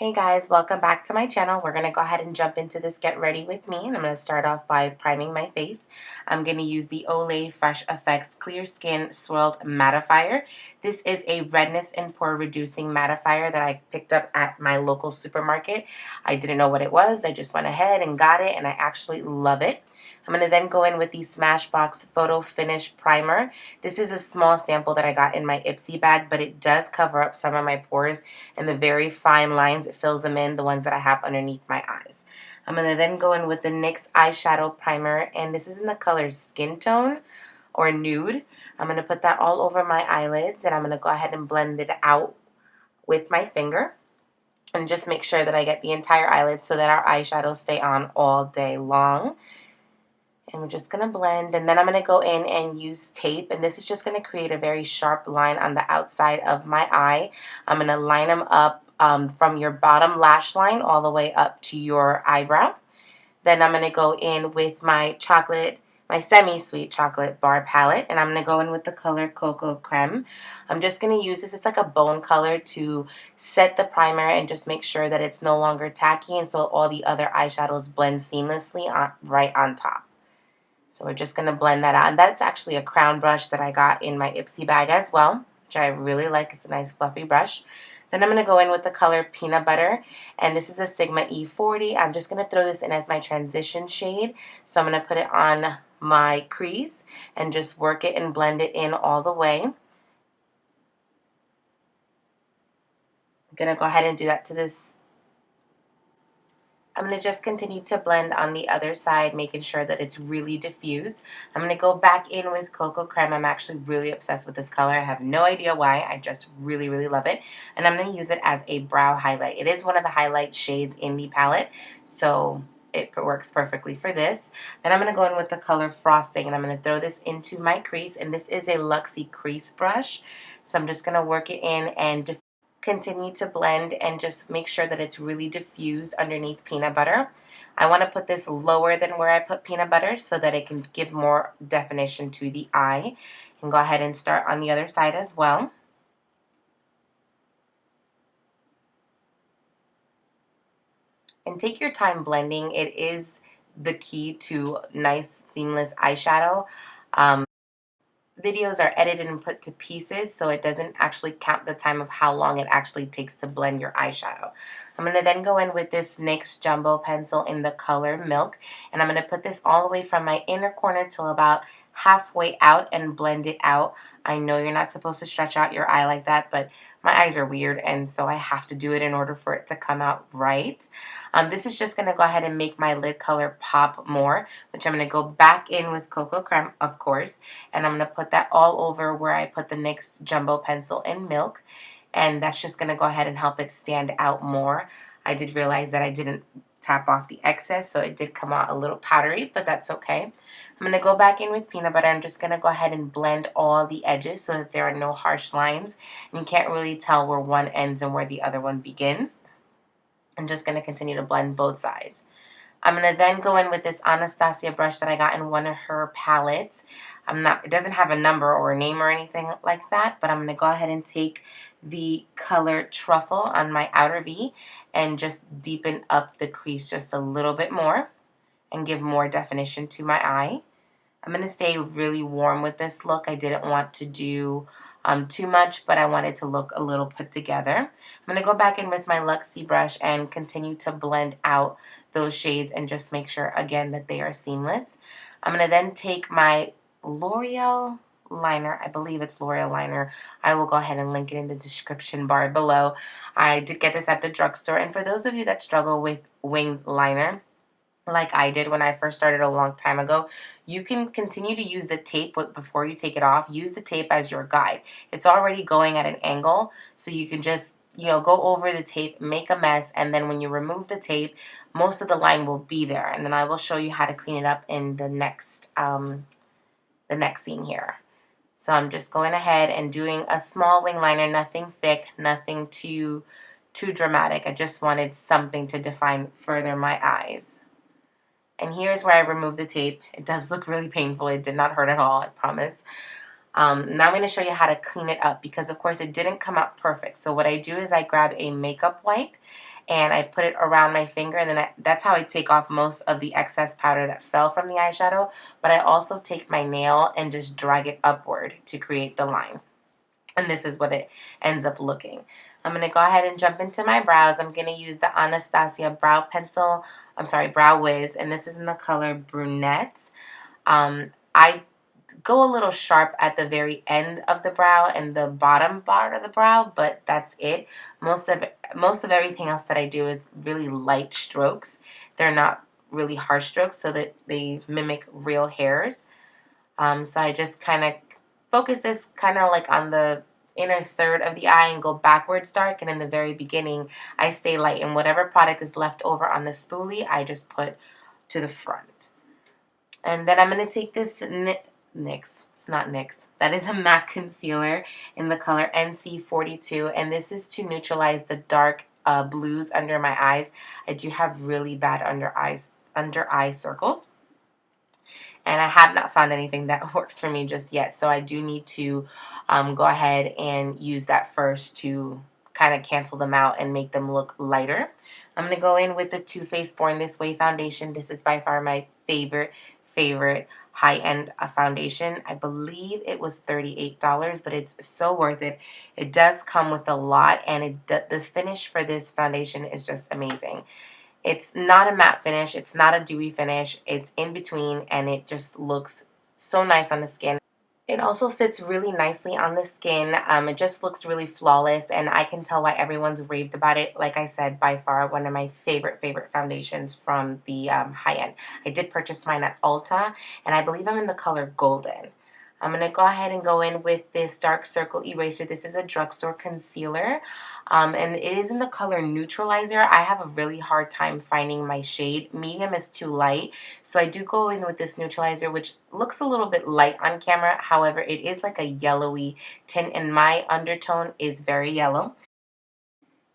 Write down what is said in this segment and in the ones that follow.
Hey guys, welcome back to my channel. We're going to go ahead and jump into this Get Ready With Me. And I'm going to start off by priming my face. I'm going to use the Olay Fresh Effects Clear Skin Swirled Mattifier. This is a redness and pore reducing mattifier that I picked up at my local supermarket. I didn't know what it was. I just went ahead and got it and I actually love it. I'm going to then go in with the Smashbox Photo Finish Primer. This is a small sample that I got in my Ipsy bag, but it does cover up some of my pores and the very fine lines. It fills them in, the ones that I have underneath my eyes. I'm going to then go in with the NYX Eyeshadow Primer, and this is in the color Skin Tone or Nude. I'm going to put that all over my eyelids, and I'm going to go ahead and blend it out with my finger. And just make sure that I get the entire eyelid so that our eyeshadows stay on all day long. And we're just going to blend, and then I'm going to go in and use tape, and this is just going to create a very sharp line on the outside of my eye. I'm going to line them up from your bottom lash line all the way up to your eyebrow. Then I'm going to go in with my semi-sweet chocolate bar palette, and I'm going to go in with the color Cocoa Creme. I'm just going to use this, it's like a bone color, to set the primer and just make sure that it's no longer tacky, and so all the other eyeshadows blend seamlessly right on top. So we're just going to blend that out. And that's actually a crown brush that I got in my Ipsy bag as well, which I really like. It's a nice fluffy brush. Then I'm going to go in with the color Peanut Butter. And this is a Sigma E40. I'm just going to throw this in as my transition shade. So I'm going to put it on my crease and just work it and blend it in all the way. I'm going to go ahead and do that to this. I'm going to just continue to blend on the other side, making sure that it's really diffused. I'm going to go back in with Cocoa Creme. I'm actually really obsessed with this color. I have no idea why. I just really, really love it. And I'm going to use it as a brow highlight. It is one of the highlight shades in the palette, so it works perfectly for this. Then I'm going to go in with the color Frosting, and I'm going to throw this into my crease. And this is a Luxie crease brush. So I'm just going to work it in and continue to blend and just make sure that it's really diffused underneath Peanut Butter. I want to put this lower than where I put Peanut Butter so that it can give more definition to the eye. And go ahead and start on the other side as well. And take your time blending. It is the key to nice seamless eyeshadow. Videos are edited and put to pieces, so it doesn't actually count the time of how long it actually takes to blend your eyeshadow. I'm going to then go in with this NYX Jumbo Pencil in the color Milk, and I'm going to put this all the way from my inner corner till about halfway out and blend it out. I know you're not supposed to stretch out your eye like that, but my eyes are weird, and so I have to do it in order for it to come out right. This is just going to go ahead and make my lid color pop more, which I'm going to go back in with Cocoa Creme, of course, and I'm going to put that all over where I put the NYX Jumbo Pencil in Milk, and that's just going to go ahead and help it stand out more. I did realize that I didn't tap off the excess, so it did come out a little powdery, but that's okay. I'm going to go back in with Peanut Butter. I'm just going to go ahead and blend all the edges so that there are no harsh lines, and you can't really tell where one ends and where the other one begins. I'm just going to continue to blend both sides. I'm going to then go in with this Anastasia brush that I got in one of her palettes. It doesn't have a number or a name or anything like that, but I'm going to go ahead and take the color Truffle on my outer V and just deepen up the crease just a little bit more and give more definition to my eye. I'm going to stay really warm with this look. I didn't want to do too much, but I wanted to look a little put together. I'm going to go back in with my Luxie brush and continue to blend out those shades and just make sure, again, that they are seamless. I'm going to then take my L'Oreal liner. I believe it's L'Oreal liner. I will go ahead and link it in the description bar below. I did get this at the drugstore, and for those of you that struggle with winged liner, like I did when I first started a long time ago, you can continue to use the tape before you take it off. Use the tape as your guide. It's already going at an angle, so you can just, go over the tape, make a mess, and then when you remove the tape, most of the line will be there. And then I will show you how to clean it up in the next scene here. So I'm just going ahead and doing a small wing liner, nothing thick, nothing too dramatic. I just wanted something to define further my eyes. And here's where I removed the tape. It does look really painful. It did not hurt at all, I promise. Now I'm going to show you how to clean it up because, of course, it didn't come out perfect. So what I do is I grab a makeup wipe and I put it around my finger, and then that's how I take off most of the excess powder that fell from the eyeshadow. But I also take my nail and just drag it upward to create the line. And this is what it ends up looking. I'm going to go ahead and jump into my brows. I'm going to use the Anastasia brow pencil. I'm sorry, Brow Wiz. And this is in the color Brunette. I go a little sharp at the very end of the brow and the bottom part of the brow, but that's it. Most of everything else that I do is really light strokes. They're not really harsh strokes, so that they mimic real hairs. So I just kind of focus this kind of like on the inner third of the eye and go backwards dark, and in the very beginning I stay light, and whatever product is left over on the spoolie I just put to the front. And then I'm going to take this NYX, it's not NYX, that is a MAC concealer in the color NC42, and this is to neutralize the dark blues under my eyes. I do have really bad under eye circles, and I have not found anything that works for me just yet, so I do need to go ahead and use that first to kind of cancel them out and make them look lighter. I'm going to go in with the Too Faced Born This Way foundation. This is by far my favorite high-end foundation. I believe it was $38, but it's so worth it. It does come with a lot, and the finish for this foundation is just amazing. It's not a matte finish, it's not a dewy finish, it's in between, and it just looks so nice on the skin. It also sits really nicely on the skin. It just looks really flawless, and I can tell why everyone's raved about it. Like I said, by far one of my favorite foundations from the high end. I did purchase mine at Ulta, and I believe I'm in the color Golden. I'm going to go ahead and go in with this Dark Circle Eraser. This is a drugstore concealer, and it is in the color Neutralizer. I have a really hard time finding my shade. Medium is too light, so I do go in with this Neutralizer, which looks a little bit light on camera. However, it is like a yellowy tint, and my undertone is very yellow.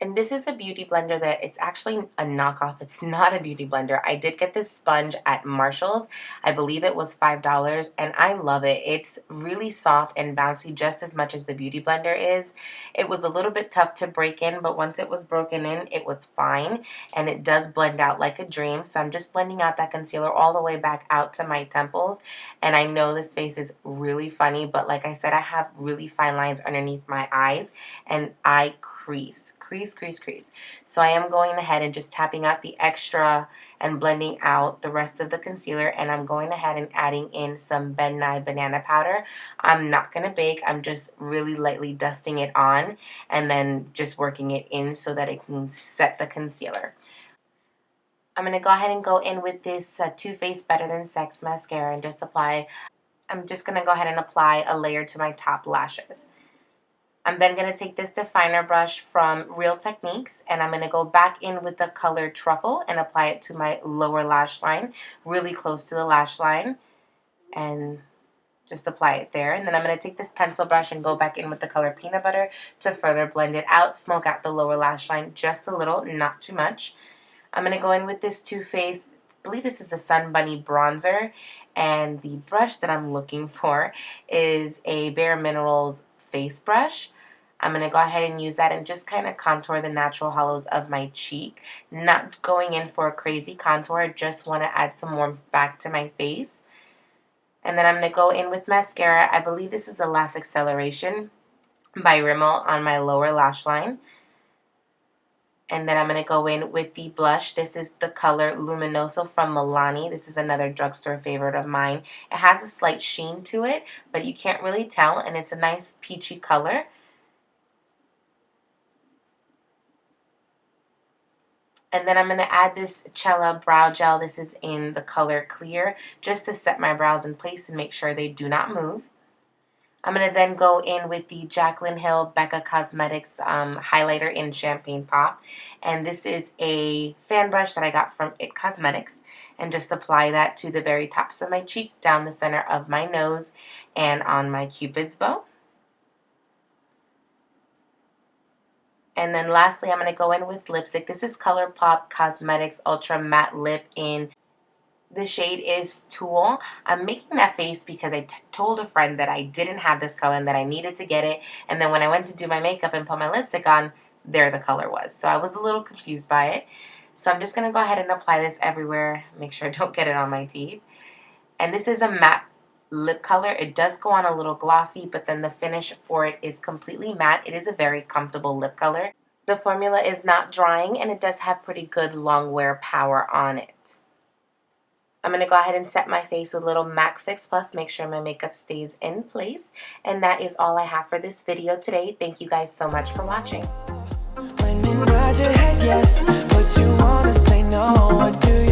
And this is a beauty blender that it's actually a knockoff. It's not a beauty blender. I did get this sponge at Marshall's. I believe it was $5, and I love it. It's really soft and bouncy just as much as the beauty blender is. It was a little bit tough to break in, but once it was broken in, it was fine, and it does blend out like a dream. So I'm just blending out that concealer all the way back out to my temples, and I know this face is really funny, but like I said, I have really fine lines underneath my eyes, and I crease. So I am going ahead and just tapping out the extra and blending out the rest of the concealer, and I'm going ahead and adding in some Ben Nye banana powder. I'm not going to bake. I'm just really lightly dusting it on and then just working it in so that it can set the concealer. I'm going to go ahead and go in with this Too Faced Better Than Sex mascara and just apply. I'm just going to go ahead and apply a layer to my top lashes. I'm then going to take this definer brush from Real Techniques, and I'm going to go back in with the color Truffle and apply it to my lower lash line, really close to the lash line, and just apply it there. And then I'm going to take this pencil brush and go back in with the color Peanut Butter to further blend it out, smoke out the lower lash line just a little, not too much. I'm going to go in with this Too Faced, I believe this is the Sun Bunny bronzer, and the brush that I'm looking for is a Bare Minerals face brush. I'm going to go ahead and use that and just kind of contour the natural hollows of my cheek. Not going in for a crazy contour, just want to add some warmth back to my face. And then I'm going to go in with mascara. I believe this is the Lash Acceleration by Rimmel on my lower lash line. And then I'm going to go in with the blush. This is the color Luminoso from Milani. This is another drugstore favorite of mine. It has a slight sheen to it, but you can't really tell, and it's a nice peachy color. And then I'm going to add this Cella Brow Gel. This is in the color Clear, just to set my brows in place and make sure they do not move. I'm going to then go in with the Jaclyn Hill Becca Cosmetics highlighter in Champagne Pop. And this is a fan brush that I got from IT Cosmetics. And just apply that to the very tops of my cheek, down the center of my nose, and on my Cupid's bow. And then lastly, I'm going to go in with lipstick. This is ColourPop Cosmetics Ultra Matte Lip in the shade is Tulle. I'm making that face because I told a friend that I didn't have this color and that I needed to get it. And then when I went to do my makeup and put my lipstick on, there the color was. So I was a little confused by it. So I'm just going to go ahead and apply this everywhere. Make sure I don't get it on my teeth. And this is a matte lip color. It does go on a little glossy, but then the finish for it is completely matte. It is a very comfortable lip color. The formula is not drying, and it does have pretty good long wear power on it. I'm going to go ahead and set my face with a little MAC Fix Plus, make sure my makeup stays in place. And that is all I have for this video today. Thank you guys so much for watching. When you nod your head yes, but you wanna say no, what do you